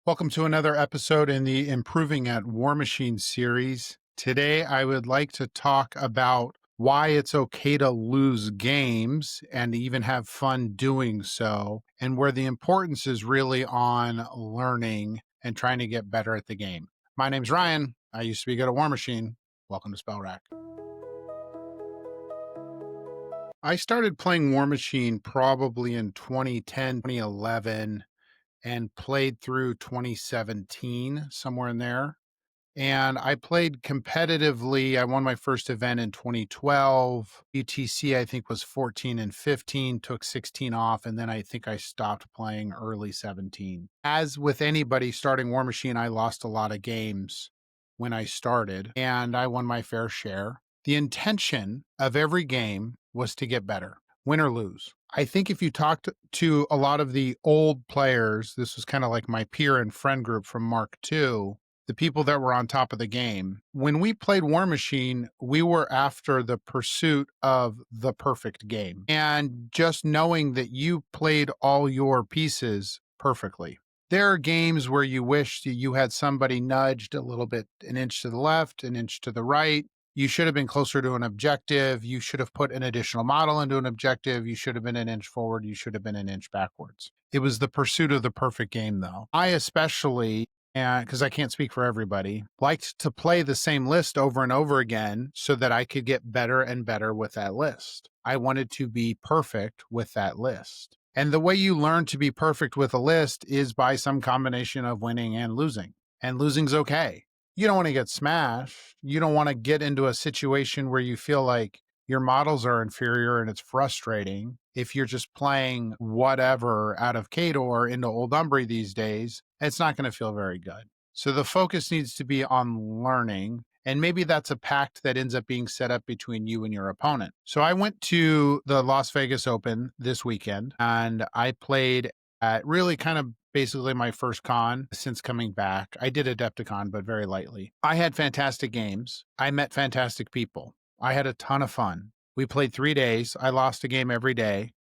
Welcome to another episode in the Improving at Warmachine series. Today, I would like to talk about why it's okay to lose games and even have fun doing so, and where the importance is really on learning and trying to get better at the game. My name's Ryan. I used to be good at Warmachine. Welcome to Spell Rack. I started playing Warmachine probably in 2010, 2011. And played through 2017, somewhere in there. And I played competitively. I won my first event in 2012. UTC, I think, was 14 and 15, took 16 off, and then I think I stopped playing early 17. As with anybody starting Warmachine, I lost a lot of games when I started, and I won my fair share. The intention of every game was to get better, win or lose. I think if you talked to a lot of the old players, this was kind of like my peer and friend group from Mark II, the people that were on top of the game. When we played Warmachine, we were after the pursuit of the perfect game. And just knowing that you played all your pieces perfectly. There are games where you wish that you had somebody nudged a little bit, an inch to the left, an inch to the right. You should have been closer to an objective. You should have put an additional model into an objective. You should have been an inch forward. You should have been an inch backwards. It was the pursuit of the perfect game, though. I especially, and because I can't speak for everybody, liked to play the same list over and over again so that I could get better and better with that list. I wanted to be perfect with that list. And the way you learn to be perfect with a list is by some combination of winning and losing. And losing's okay. You don't want to get smashed. You don't want to get into a situation where you feel like your models are inferior and it's frustrating. If you're just playing whatever out of Khador into Old Umbry these days, it's not going to feel very good. So the focus needs to be on learning. And maybe that's a pact that ends up being set up between you and your opponent. So I went to the Las Vegas Open this weekend and I played at really kind of basically my first con since coming back. I did Adepticon, but very lightly. I had fantastic games. I met fantastic people. I had a ton of fun. We played 3 days. I lost a game every day.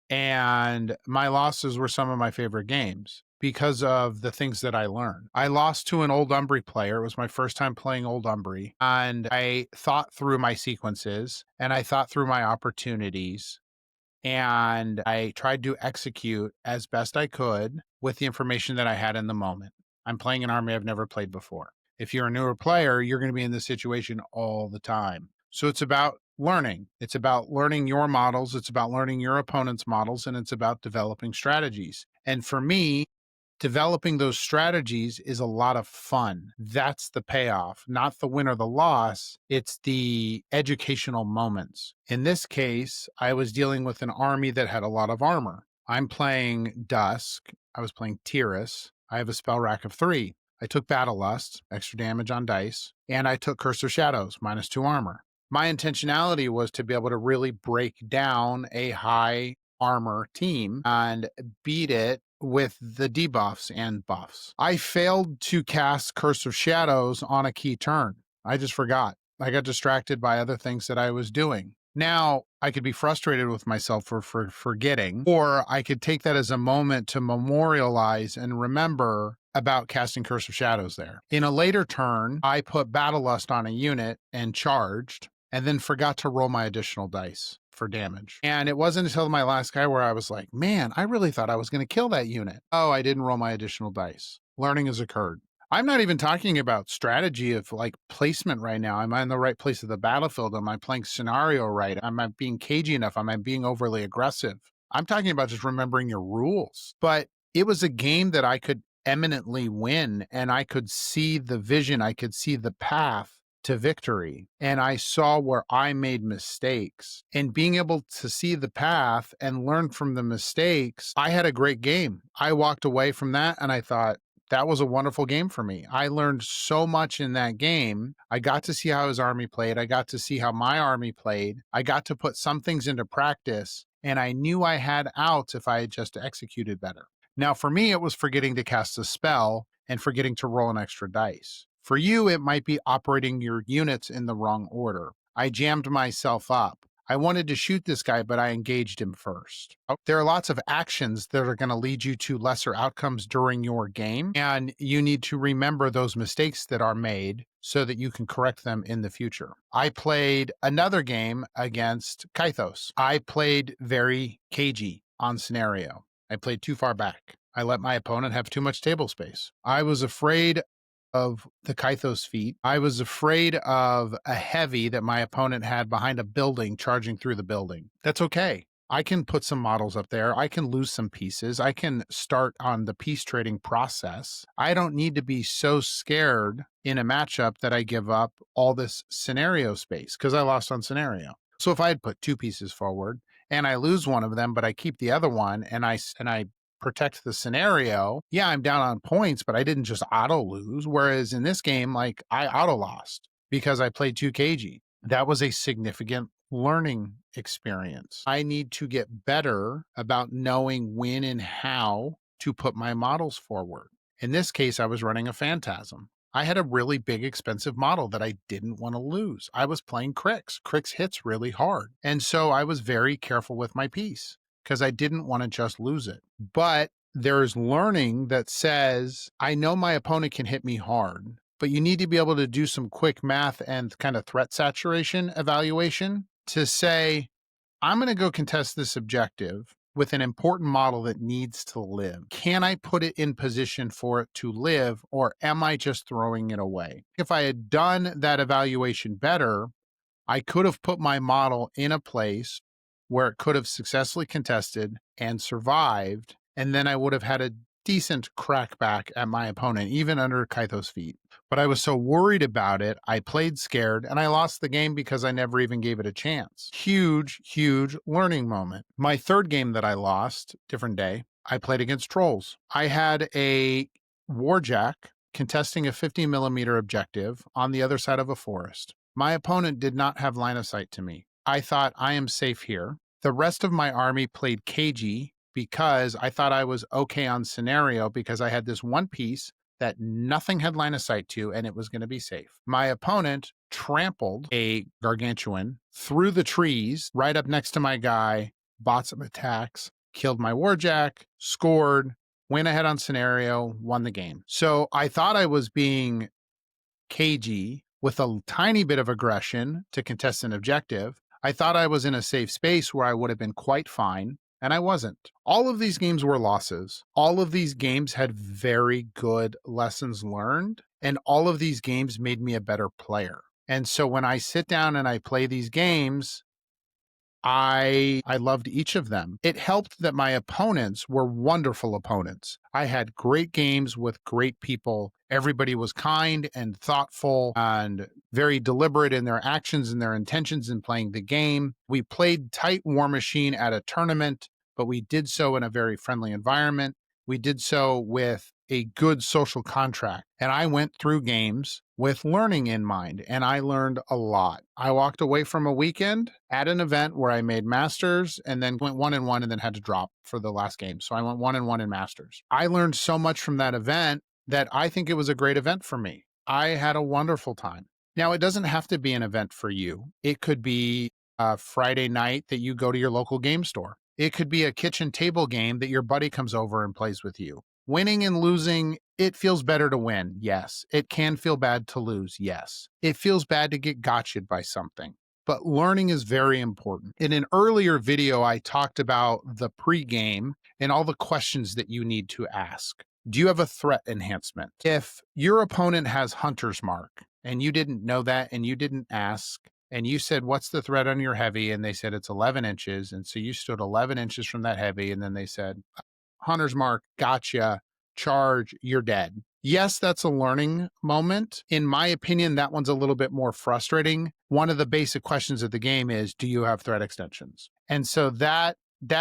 And my losses were some of my favorite games because of the things that I learned. I lost to an Old Umbry player. It was my first time playing Old Umbry. And I thought through my sequences and I thought through my opportunities. And I tried to execute as best I could with the information that I had in the moment. I'm playing an army I've never played before. If you're a newer player, you're going to be in this situation all the time. So it's about learning. It's about learning your models. It's about learning your opponent's models, and it's about developing strategies. And for me, developing those strategies is a lot of fun. That's the payoff, not the win or the loss. It's the educational moments. In this case, I was dealing with an army that had a lot of armor. I'm playing Dusk. I was playing Tyrus. I have a spell rack of 3. I took Battle Lust, extra damage on dice, and I took Curse of Shadows, -2 armor. My intentionality was to be able to really break down a high armor team and beat it with the debuffs and buffs. I failed to cast Curse of Shadows on a key turn. I just forgot. I got distracted by other things that I was doing. Now, I could be frustrated with myself for forgetting, or I could take that as a moment to memorialize and remember about casting Curse of Shadows there. In a later turn, I put Battle Lust on a unit and charged, and then forgot to roll my additional dice for damage. And it wasn't until my last guy where I was like, man, I really thought I was going to kill that unit. Oh, I didn't roll my additional dice. Learning has occurred. I'm not even talking about strategy of like placement right now. Am I in the right place of the battlefield? Am I playing scenario right? Am I being cagey enough? Am I being overly aggressive? I'm talking about just remembering your rules. But it was a game that I could eminently win, and I could see the vision. I could see the path to victory. And I saw where I made mistakes, and being able to see the path and learn from the mistakes, I had a great game. I walked away from that and I thought, that was a wonderful game for me. I learned so much in that game. I got to see how his army played. I got to see how my army played. I got to put some things into practice, and I knew I had outs if I had just executed better. Now, for me, it was forgetting to cast a spell and forgetting to roll an extra dice. For you, it might be operating your units in the wrong order. I jammed myself up. I wanted to shoot this guy, but I engaged him first. There are lots of actions that are going to lead you to lesser outcomes during your game, and you need to remember those mistakes that are made so that you can correct them in the future. I played another game against Kythos. I played very cagey on scenario. I played too far back. I let my opponent have too much table space. I was afraid of the Kythos feat. I was afraid of a heavy that my opponent had behind a building charging through the building. That's okay. I can put some models up there. I can lose some pieces. I can start on the piece trading process. I don't need to be so scared in a matchup that I give up all this scenario space because I lost on scenario. So if I had put two pieces forward and I lose one of them, but I keep the other one and I protect the scenario, yeah, I'm down on points, but I didn't just auto lose. Whereas in this game, like I auto lost because I played too cagey. That was a significant learning experience. I need to get better about knowing when and how to put my models forward. In this case, I was running a Phantasm. I had a really big, expensive model that I didn't want to lose. I was playing Crix. Crix hits really hard. And so I was very careful with my piece because I didn't want to just lose it. But there's learning that says, I know my opponent can hit me hard, but you need to be able to do some quick math and kind of threat saturation evaluation to say, I'm going to go contest this objective with an important model that needs to live. Can I put it in position for it to live, or am I just throwing it away? If I had done that evaluation better, I could have put my model in a place where it could have successfully contested and survived, and then I would have had a decent crackback at my opponent, even under Kythos feet. But I was so worried about it, I played scared, and I lost the game because I never even gave it a chance. Huge, huge learning moment. My third game that I lost, different day, I played against trolls. I had a warjack contesting a 50mm objective on the other side of a forest. My opponent did not have line of sight to me. I thought I am safe here. The rest of my army played cagey because I thought I was okay on scenario because I had this one piece that nothing had line of sight to and it was going to be safe. My opponent trampled a gargantuan through the trees right up next to my guy, bought some attacks, killed my warjack, scored, went ahead on scenario, won the game. So I thought I was being cagey with a tiny bit of aggression to contest an objective. I thought I was in a safe space where I would have been quite fine, and I wasn't. All of these games were losses. All of these games had very good lessons learned, and all of these games made me a better player. And so when I sit down and I play these games, I loved each of them. It helped that my opponents were wonderful opponents. I had great games with great people. Everybody was kind and thoughtful and very deliberate in their actions and their intentions in playing the game. We played tight Warmachine at a tournament, but we did so in a very friendly environment. We did so with a good social contract. And I went through games with learning in mind, and I learned a lot. I walked away from a weekend at an event where I made masters and then went 1-1 and then had to drop for the last game. So I went 1-1 in masters. I learned so much from that event that I think it was a great event for me. I had a wonderful time. Now, it doesn't have to be an event for you. It could be a Friday night that you go to your local game store. It could be a kitchen table game that your buddy comes over and plays with you. Winning and losing, it feels better to win, yes. It can feel bad to lose, yes. It feels bad to get gotcha'd by something. But learning is very important. In an earlier video, I talked about the pregame and all the questions that you need to ask. Do you have a threat enhancement? If your opponent has Hunter's Mark and you didn't know that and you didn't ask, and you said, what's the threat on your heavy? And they said, it's 11 inches. And so you stood 11 inches from that heavy. And then they said, Hunter's Mark, gotcha, charge, you're dead. Yes, that's a learning moment. In my opinion, that one's a little bit more frustrating. One of the basic questions of the game is, do you have threat extensions? And so that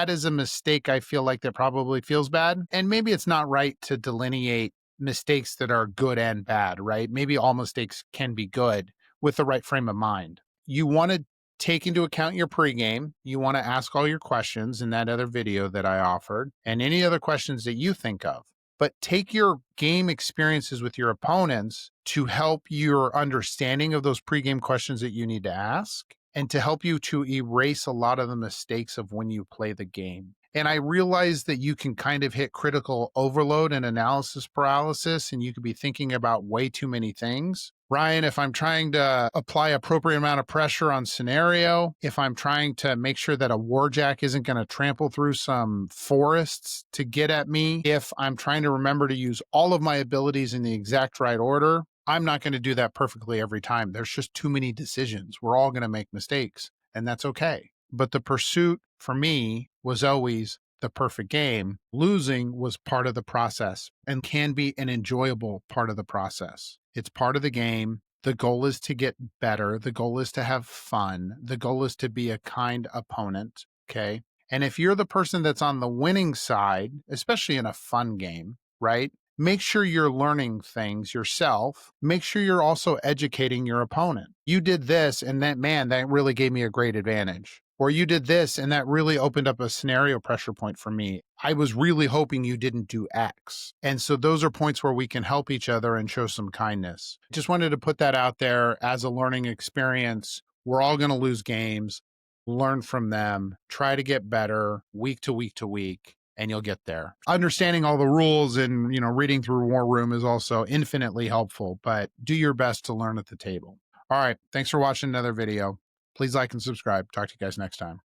is a mistake I feel like that probably feels bad. And maybe it's not right to delineate mistakes that are good and bad, right? Maybe all mistakes can be good with the right frame of mind. You want to take into account your pregame. You want to ask all your questions in that other video that I offered and any other questions that you think of. But take your game experiences with your opponents to help your understanding of those pregame questions that you need to ask and to help you to erase a lot of the mistakes of when you play the game. And I realize that you can kind of hit critical overload and analysis paralysis, and you could be thinking about way too many things. Ryan, if I'm trying to apply appropriate amount of pressure on scenario, if I'm trying to make sure that a warjack isn't going to trample through some forests to get at me, if I'm trying to remember to use all of my abilities in the exact right order, I'm not going to do that perfectly every time. There's just too many decisions. We're all going to make mistakes, and that's okay. But the pursuit for me was always the perfect game. Losing was part of the process and can be an enjoyable part of the process. It's part of the game. The goal is to get better. The goal is to have fun. The goal is to be a kind opponent. Okay. And if you're the person that's on the winning side, especially in a fun game, right? Make sure you're learning things yourself. Make sure you're also educating your opponent. You did this, and that really gave me a great advantage. Or you did this, and that really opened up a scenario pressure point for me. I was really hoping you didn't do X. And so those are points where we can help each other and show some kindness. Just wanted to put that out there as a learning experience. We're all going to lose games. Learn from them. Try to get better week to week to week, and you'll get there. Understanding all the rules and, reading through War Room is also infinitely helpful, but do your best to learn at the table. All right. Thanks for watching another video. Please like and subscribe. Talk to you guys next time.